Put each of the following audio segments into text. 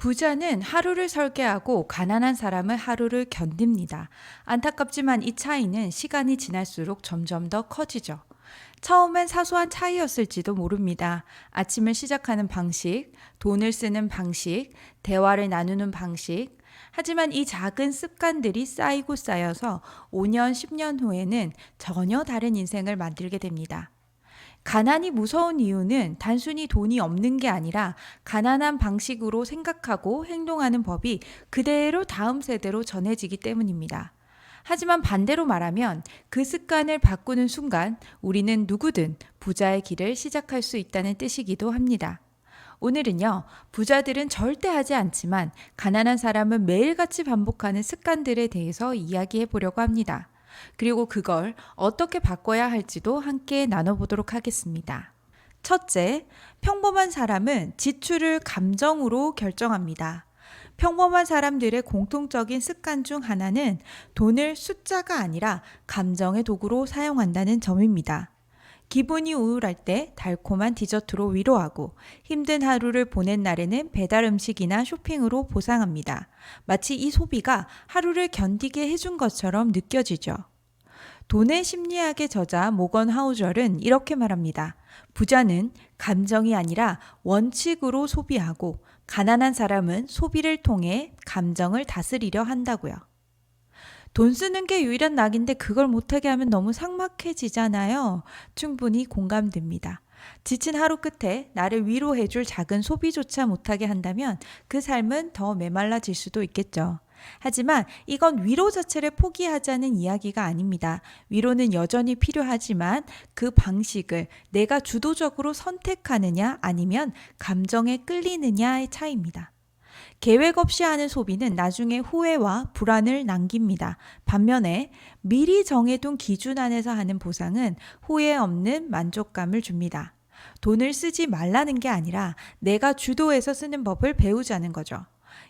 부자는 하루를 설계하고 가난한 사람은 하루를 견딥니다. 안타깝지만 이 차이는 시간이 지날수록 점점 더 커지죠. 처음엔 사소한 차이였을지도 모릅니다. 아침을 시작하는 방식, 돈을 쓰는 방식, 대화를 나누는 방식. 하지만 이 작은 습관들이 쌓이고 쌓여서 5년, 10년 후에는 전혀 다른 인생을 만들게 됩니다. 가난이 무서운 이유는 단순히 돈이 없는 게 아니라 가난한 방식으로 생각하고 행동하는 법이 그대로 다음 세대로 전해지기 때문입니다. 하지만 반대로 말하면 그 습관을 바꾸는 순간 우리는 누구든 부자의 길을 시작할 수 있다는 뜻이기도 합니다. 오늘은요, 부자들은 절대 하지 않지만 가난한 사람은 매일같이 반복하는 습관들에 대해서 이야기해 보려고 합니다. 그리고 그걸 어떻게 바꿔야 할지도 함께 나눠보도록 하겠습니다. 첫째, 평범한 사람은 지출을 감정으로 결정합니다. 평범한 사람들의 공통적인 습관 중 하나는 돈을 숫자가 아니라 감정의 도구로 사용한다는 점입니다. 기분이 우울할 때 달콤한 디저트로 위로하고 힘든 하루를 보낸 날에는 배달 음식이나 쇼핑으로 보상합니다. 마치 이 소비가 하루를 견디게 해준 것처럼 느껴지죠. 돈의 심리학의 저자 모건 하우절은 이렇게 말합니다. 부자는 감정이 아니라 원칙으로 소비하고 가난한 사람은 소비를 통해 감정을 다스리려 한다고요. 돈 쓰는 게 유일한 낙인데 그걸 못하게 하면 너무 삭막해지잖아요. 충분히 공감됩니다. 지친 하루 끝에 나를 위로해줄 작은 소비조차 못하게 한다면 그 삶은 더 메말라질 수도 있겠죠. 하지만 이건 위로 자체를 포기하자는 이야기가 아닙니다. 위로는 여전히 필요하지만 그 방식을 내가 주도적으로 선택하느냐 아니면 감정에 끌리느냐의 차이입니다. 계획 없이 하는 소비는 나중에 후회와 불안을 남깁니다. 반면에 미리 정해둔 기준 안에서 하는 보상은 후회 없는 만족감을 줍니다. 돈을 쓰지 말라는 게 아니라 내가 주도해서 쓰는 법을 배우자는 거죠.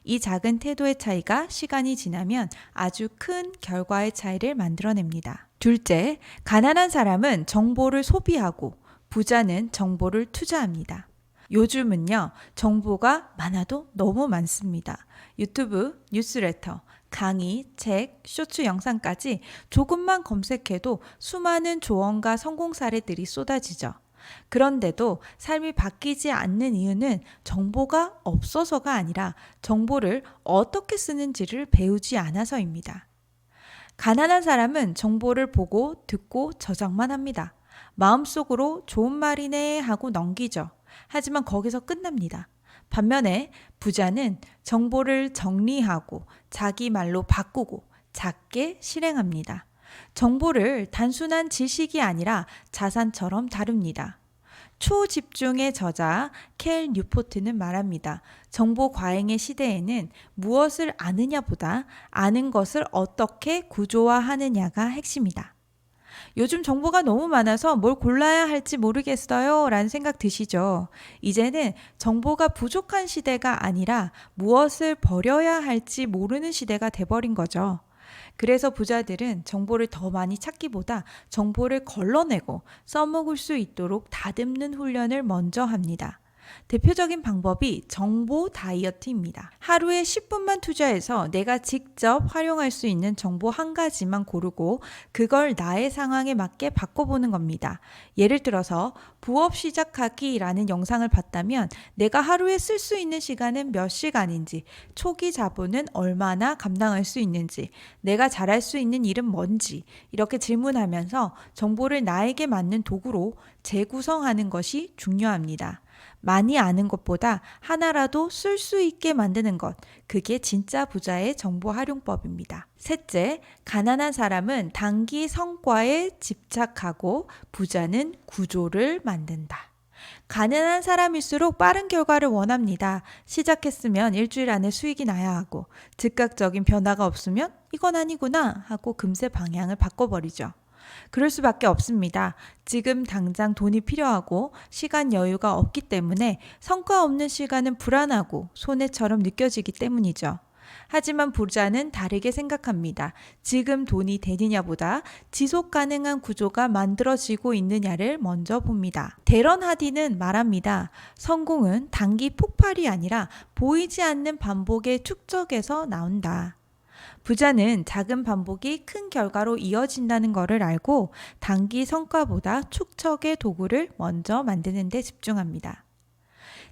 이 작은 태도의 차이가 시간이 지나면 아주 큰 결과의 차이를 만들어냅니다. 둘째, 가난한 사람은 정보를 소비하고 부자는 정보를 투자합니다. 요즘은요, 정보가 많아도 너무 많습니다. 유튜브, 뉴스레터, 강의, 책, 쇼츠 영상까지 조금만 검색해도 수많은 조언과 성공 사례들이 쏟아지죠. 그런데도 삶이 바뀌지 않는 이유는 정보가 없어서가 아니라 정보를 어떻게 쓰는지를 배우지 않아서입니다. 가난한 사람은 정보를 보고 듣고 저장만 합니다. 마음속으로 좋은 말이네 하고 넘기죠. 하지만 거기서 끝납니다. 반면에 부자는 정보를 정리하고 자기 말로 바꾸고 작게 실행합니다. 정보를 단순한 지식이 아니라 자산처럼 다룹니다. 초집중의 저자 켈 뉴포트는 말합니다. 정보 과잉의 시대에는 무엇을 아느냐보다 아는 것을 어떻게 구조화하느냐가 핵심이다. 요즘 정보가 너무 많아서 뭘 골라야 할지 모르겠어요 라는 생각 드시죠? 이제는 정보가 부족한 시대가 아니라 무엇을 버려야 할지 모르는 시대가 돼버린 거죠. 그래서 부자들은 정보를 더 많이 찾기보다 정보를 걸러내고 써먹을 수 있도록 다듬는 훈련을 먼저 합니다. 대표적인 방법이 정보 다이어트입니다. 하루에 10분만 투자해서 내가 직접 활용할 수 있는 정보 한 가지만 고르고 그걸 나의 상황에 맞게 바꿔보는 겁니다. 예를 들어서 부업 시작하기라는 영상을 봤다면 내가 하루에 쓸 수 있는 시간은 몇 시간인지, 초기 자본은 얼마나 감당할 수 있는지, 내가 잘할 수 있는 일은 뭔지 이렇게 질문하면서 정보를 나에게 맞는 도구로 재구성하는 것이 중요합니다. 많이 아는 것보다 하나라도 쓸 수 있게 만드는 것, 그게 진짜 부자의 정보 활용법입니다. 셋째, 가난한 사람은 단기 성과에 집착하고 부자는 구조를 만든다. 가난한 사람일수록 빠른 결과를 원합니다. 시작했으면 일주일 안에 수익이 나야 하고 즉각적인 변화가 없으면 이건 아니구나 하고 금세 방향을 바꿔버리죠. 그럴 수밖에 없습니다. 지금 당장 돈이 필요하고 시간 여유가 없기 때문에 성과 없는 시간은 불안하고 손해처럼 느껴지기 때문이죠. 하지만 부자는 다르게 생각합니다. 지금 돈이 되느냐보다 지속 가능한 구조가 만들어지고 있느냐를 먼저 봅니다. 데런 하디는 말합니다. 성공은 단기 폭발이 아니라 보이지 않는 반복의 축적에서 나온다. 부자는 작은 반복이 큰 결과로 이어진다는 것을 알고 단기 성과보다 축적의 도구를 먼저 만드는 데 집중합니다.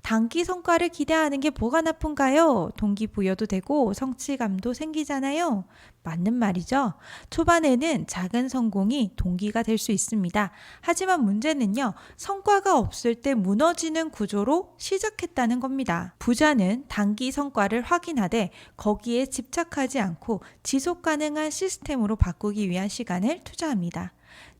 단기 성과를 기대하는 게 뭐가 나쁜가요? 동기부여도 되고 성취감도 생기잖아요. 맞는 말이죠. 초반에는 작은 성공이 동기가 될 수 있습니다. 하지만 문제는요, 성과가 없을 때 무너지는 구조로 시작했다는 겁니다. 부자는 단기 성과를 확인하되 거기에 집착하지 않고 지속 가능한 시스템으로 바꾸기 위한 시간을 투자합니다.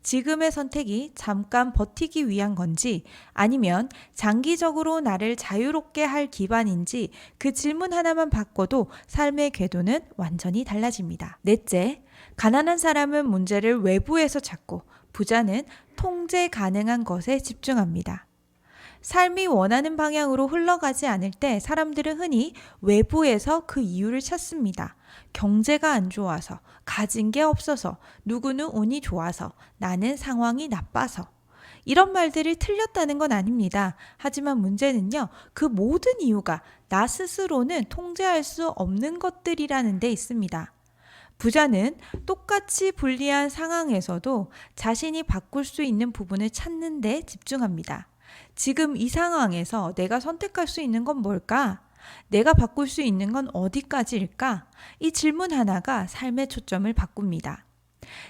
지금의 선택이 잠깐 버티기 위한 건지 아니면 장기적으로 나를 자유롭게 할 기반인지 그 질문 하나만 바꿔도 삶의 궤도는 완전히 달라집니다. 넷째, 가난한 사람은 문제를 외부에서 찾고 부자는 통제 가능한 것에 집중합니다. 삶이 원하는 방향으로 흘러가지 않을 때 사람들은 흔히 외부에서 그 이유를 찾습니다. 경제가 안 좋아서, 가진 게 없어서, 누구는 운이 좋아서, 나는 상황이 나빠서. 이런 말들이 틀렸다는 건 아닙니다. 하지만 문제는요, 그 모든 이유가 나 스스로는 통제할 수 없는 것들이라는 데 있습니다. 부자는 똑같이 불리한 상황에서도 자신이 바꿀 수 있는 부분을 찾는 데 집중합니다. 지금 이 상황에서 내가 선택할 수 있는 건 뭘까? 내가 바꿀 수 있는 건 어디까지일까? 이 질문 하나가 삶의 초점을 바꿉니다.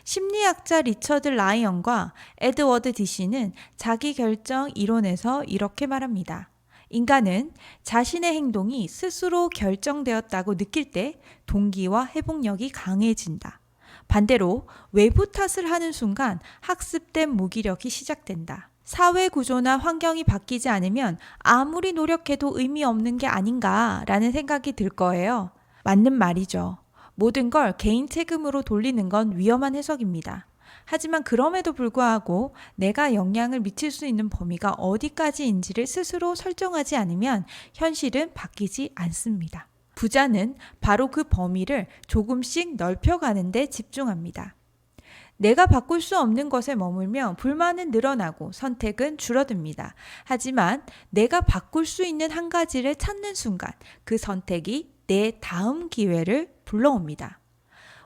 심리학자 리처드 라이언과 에드워드 디시는 자기결정 이론에서 이렇게 말합니다. 인간은 자신의 행동이 스스로 결정되었다고 느낄 때 동기와 회복력이 강해진다. 반대로 외부 탓을 하는 순간 학습된 무기력이 시작된다. 사회 구조나 환경이 바뀌지 않으면 아무리 노력해도 의미 없는 게 아닌가라는 생각이 들 거예요. 맞는 말이죠. 모든 걸 개인 책임으로 돌리는 건 위험한 해석입니다. 하지만 그럼에도 불구하고 내가 영향을 미칠 수 있는 범위가 어디까지인지를 스스로 설정하지 않으면 현실은 바뀌지 않습니다. 부자는 바로 그 범위를 조금씩 넓혀가는 데 집중합니다. 내가 바꿀 수 없는 것에 머물면 불만은 늘어나고 선택은 줄어듭니다. 하지만 내가 바꿀 수 있는 한 가지를 찾는 순간 그 선택이 내 다음 기회를 불러옵니다.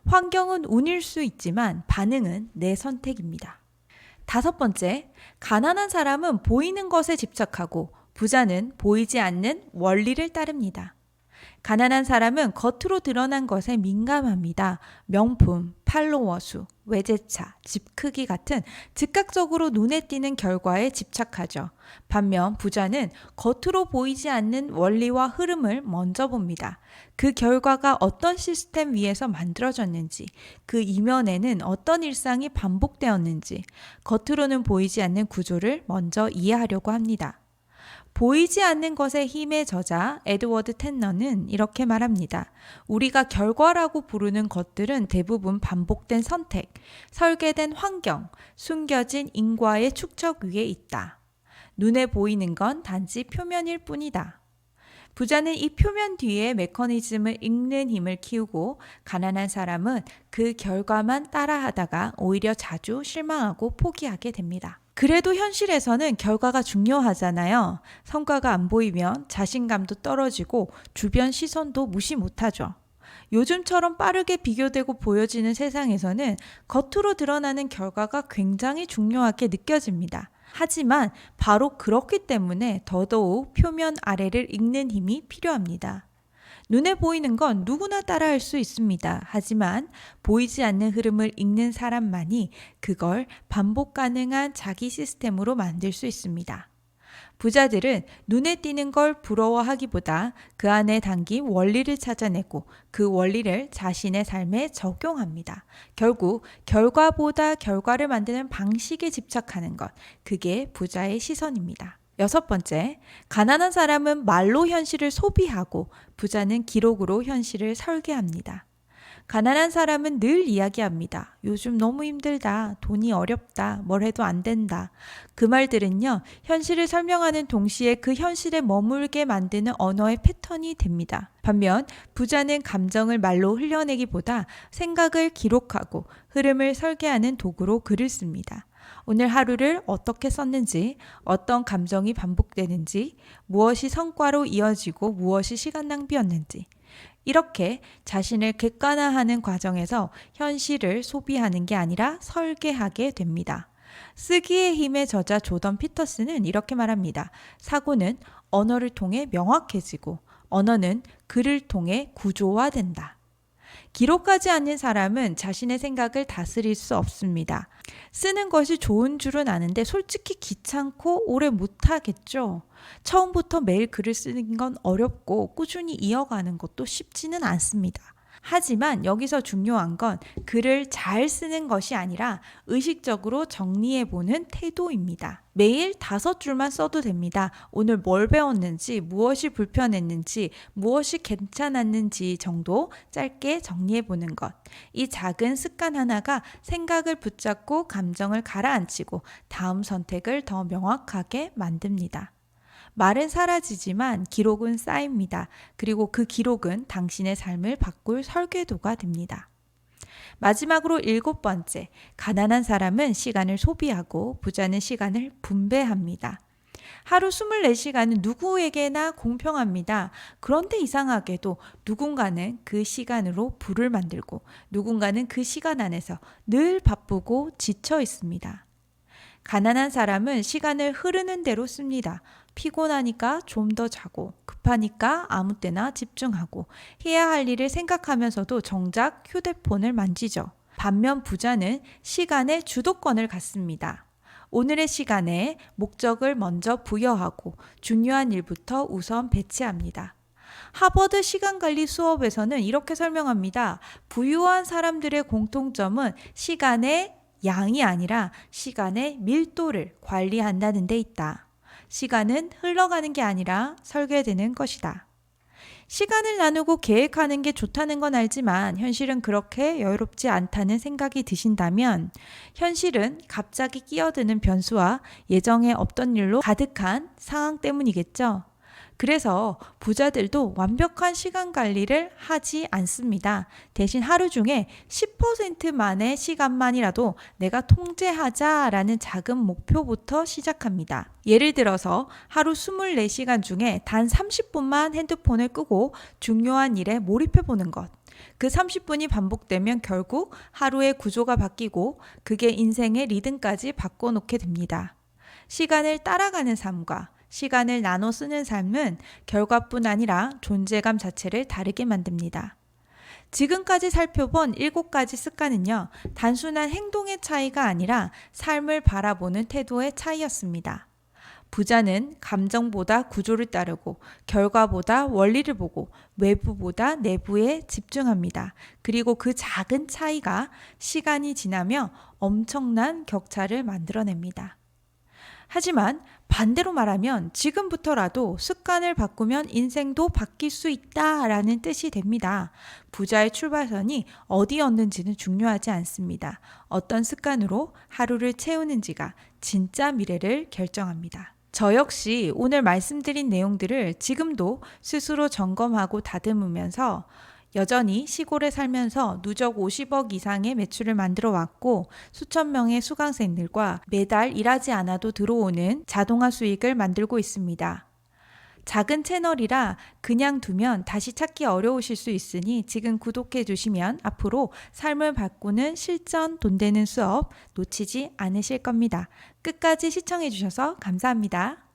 환경은 운일 수 있지만 반응은 내 선택입니다. 다섯 번째, 가난한 사람은 보이는 것에 집착하고 부자는 보이지 않는 원리를 따릅니다. 가난한 사람은 겉으로 드러난 것에 민감합니다. 명품, 팔로워 수, 외제차, 집 크기 같은 즉각적으로 눈에 띄는 결과에 집착하죠. 반면 부자는 겉으로 보이지 않는 원리와 흐름을 먼저 봅니다. 그 결과가 어떤 시스템 위에서 만들어졌는지, 그 이면에는 어떤 일상이 반복되었는지, 겉으로는 보이지 않는 구조를 먼저 이해하려고 합니다. 보이지 않는 것의 힘의 저자 에드워드 텐너는 이렇게 말합니다. 우리가 결과라고 부르는 것들은 대부분 반복된 선택, 설계된 환경, 숨겨진 인과의 축적 위에 있다. 눈에 보이는 건 단지 표면일 뿐이다. 부자는 이 표면 뒤에 메커니즘을 읽는 힘을 키우고 가난한 사람은 그 결과만 따라하다가 오히려 자주 실망하고 포기하게 됩니다. 그래도 현실에서는 결과가 중요하잖아요. 성과가 안 보이면 자신감도 떨어지고 주변 시선도 무시 못하죠. 요즘처럼 빠르게 비교되고 보여지는 세상에서는 겉으로 드러나는 결과가 굉장히 중요하게 느껴집니다. 하지만 바로 그렇기 때문에 더더욱 표면 아래를 읽는 힘이 필요합니다. 눈에 보이는 건 누구나 따라할 수 있습니다. 하지만 보이지 않는 흐름을 읽는 사람만이 그걸 반복 가능한 자기 시스템으로 만들 수 있습니다. 부자들은 눈에 띄는 걸 부러워하기보다 그 안에 담긴 원리를 찾아내고 그 원리를 자신의 삶에 적용합니다. 결국 결과보다 결과를 만드는 방식에 집착하는 것, 그게 부자의 시선입니다. 여섯 번째, 가난한 사람은 말로 현실을 소비하고 부자는 기록으로 현실을 설계합니다. 가난한 사람은 늘 이야기합니다. 요즘 너무 힘들다. 돈이 어렵다. 뭘 해도 안 된다. 그 말들은요, 현실을 설명하는 동시에 그 현실에 머물게 만드는 언어의 패턴이 됩니다. 반면 부자는 감정을 말로 흘려내기보다 생각을 기록하고 흐름을 설계하는 도구로 글을 씁니다. 오늘 하루를 어떻게 썼는지, 어떤 감정이 반복되는지, 무엇이 성과로 이어지고 무엇이 시간 낭비였는지, 이렇게 자신을 객관화하는 과정에서 현실을 소비하는 게 아니라 설계하게 됩니다. 쓰기의 힘의 저자 조던 피터스는 이렇게 말합니다. 사고는 언어를 통해 명확해지고 언어는 글을 통해 구조화된다. 기록하지 않는 사람은 자신의 생각을 다스릴 수 없습니다. 쓰는 것이 좋은 줄은 아는데 솔직히 귀찮고 오래 못하겠죠. 처음부터 매일 글을 쓰는 건 어렵고 꾸준히 이어가는 것도 쉽지는 않습니다. 하지만 여기서 중요한 건 글을 잘 쓰는 것이 아니라 의식적으로 정리해보는 태도입니다. 매일 5줄만 써도 됩니다. 오늘 뭘 배웠는지, 무엇이 불편했는지, 무엇이 괜찮았는지 정도 짧게 정리해보는 것. 이 작은 습관 하나가 생각을 붙잡고 감정을 가라앉히고 다음 선택을 더 명확하게 만듭니다. 말은 사라지지만 기록은 쌓입니다. 그리고 그 기록은 당신의 삶을 바꿀 설계도가 됩니다. 마지막으로 7번째, 가난한 사람은 시간을 소비하고 부자는 시간을 분배합니다. 하루 24시간은 누구에게나 공평합니다. 그런데 이상하게도 누군가는 그 시간으로 부를 만들고 누군가는 그 시간 안에서 늘 바쁘고 지쳐 있습니다. 가난한 사람은 시간을 흐르는 대로 씁니다. 피곤하니까 좀 더 자고, 급하니까 아무 때나 집중하고, 해야 할 일을 생각하면서도 정작 휴대폰을 만지죠. 반면 부자는 시간의 주도권을 갖습니다. 오늘의 시간에 목적을 먼저 부여하고 중요한 일부터 우선 배치합니다. 하버드 시간관리 수업에서는 이렇게 설명합니다. 부유한 사람들의 공통점은 시간의 양이 아니라 시간의 밀도를 관리한다는 데 있다. 시간은 흘러가는 게 아니라 설계되는 것이다. 시간을 나누고 계획하는 게 좋다는 건 알지만 현실은 그렇게 여유롭지 않다는 생각이 드신다면 현실은 갑자기 끼어드는 변수와 예정에 없던 일로 가득한 상황 때문이겠죠. 그래서 부자들도 완벽한 시간 관리를 하지 않습니다. 대신 하루 중에 10%만의 시간만이라도 내가 통제하자라는 작은 목표부터 시작합니다. 예를 들어서 하루 24시간 중에 단 30분만 핸드폰을 끄고 중요한 일에 몰입해보는 것. 그 30분이 반복되면 결국 하루의 구조가 바뀌고 그게 인생의 리듬까지 바꿔놓게 됩니다. 시간을 따라가는 삶과 시간을 나눠 쓰는 삶은 결과뿐 아니라 존재감 자체를 다르게 만듭니다. 지금까지 살펴본 7가지 습관은요, 단순한 행동의 차이가 아니라 삶을 바라보는 태도의 차이였습니다. 부자는 감정보다 구조를 따르고 결과보다 원리를 보고 외부보다 내부에 집중합니다. 그리고 그 작은 차이가 시간이 지나며 엄청난 격차를 만들어냅니다. 하지만 반대로 말하면 지금부터라도 습관을 바꾸면 인생도 바뀔 수 있다라는 뜻이 됩니다. 부자의 출발선이 어디였는지는 중요하지 않습니다. 어떤 습관으로 하루를 채우는지가 진짜 미래를 결정합니다. 저 역시 오늘 말씀드린 내용들을 지금도 스스로 점검하고 다듬으면서 여전히 시골에 살면서 누적 50억 이상의 매출을 만들어 왔고 수천 명의 수강생들과 매달 일하지 않아도 들어오는 자동화 수익을 만들고 있습니다. 작은 채널이라 그냥 두면 다시 찾기 어려우실 수 있으니 지금 구독해 주시면 앞으로 삶을 바꾸는 실전 돈 되는 수업 놓치지 않으실 겁니다. 끝까지 시청해 주셔서 감사합니다.